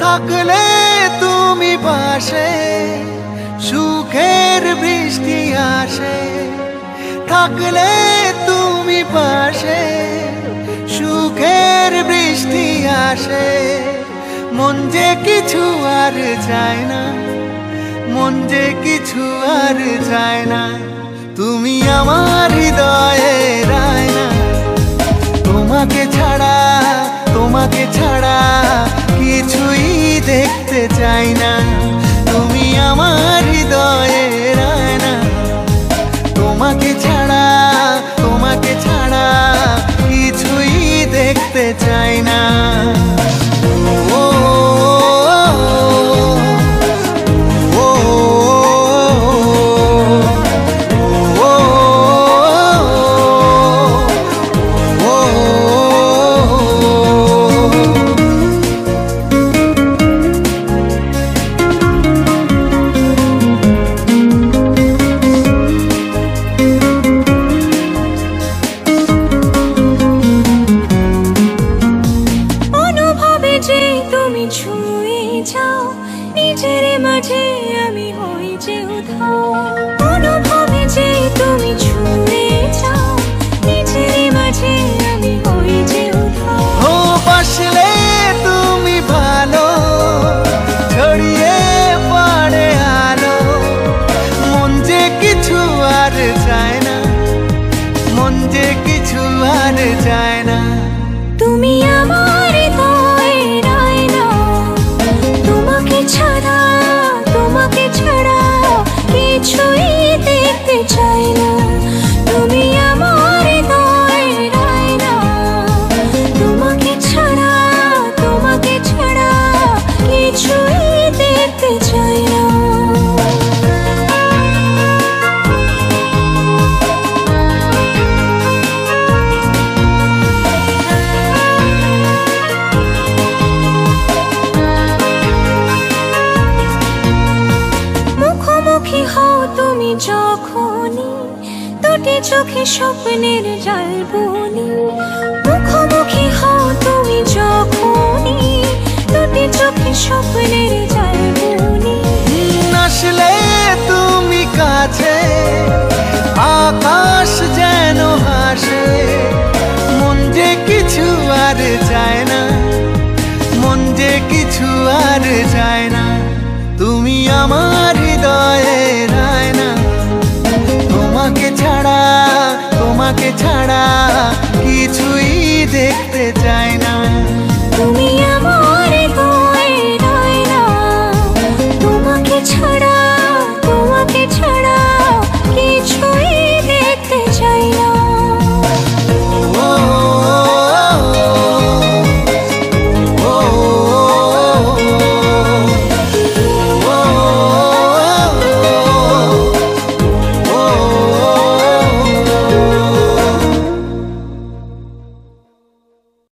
থাকলে তুমি পাশে সুখের বৃষ্টি আসে, থাকলে তুমি পাশে সুখের বৃষ্টি আসে। মন যে কিছু আর চায় না, মন যে কিছু আর চায় না, তুমি আমার হৃদয়ের আয়না। তোমাকে ছাড়া, তোমাকে ছাড়া কিছুই দেখতে চাই না। তুমি আমার হৃদয়ের আয়না, তোমাকে ছাড়া, তোমাকে ছাড়া কিছুই দেখতে চাই না। নিজের মাঝে আমি হই যে উধাও, অনুভবে যে তুমি ছুঁয়ে যাও, নিজের মাঝে আমি হই যে উধাও। ও বাসলে তুমি ভালো, ছড়িয়ে পড়ে আলো। মন যে কিছু আর চায় না, মন যে কিছু আর চায় না। তুমি আমার হৃদয়ের আয়না, তোমাকে ছাড়া, তোমাকে ছাড়া কিছুই দেখতে চাই না। তুমি আমার হৃদয়ের আয়না, তোমাকে ছাড়া, তোমাকে ছাড়া কিছুই দেখতে চাই না। মুখোমুখি হও তুমি যখনই, দুটি চোখে স্বপ্নের জাল বুনি। মুখোমুখি হও তুমি যখনই, দুটি চোখে স্বপ্নের জাল বুনি। আসলে তুমি কাছে, আকাশ যেন হাসে। মন যে কিছু আর চায় না, মন যে কিছু আর চায় না। তুমি আমার হৃদয়ের আয়না, তোমাকে ছাড়া, তোমাকে ছাড়া কিছুই দেখতে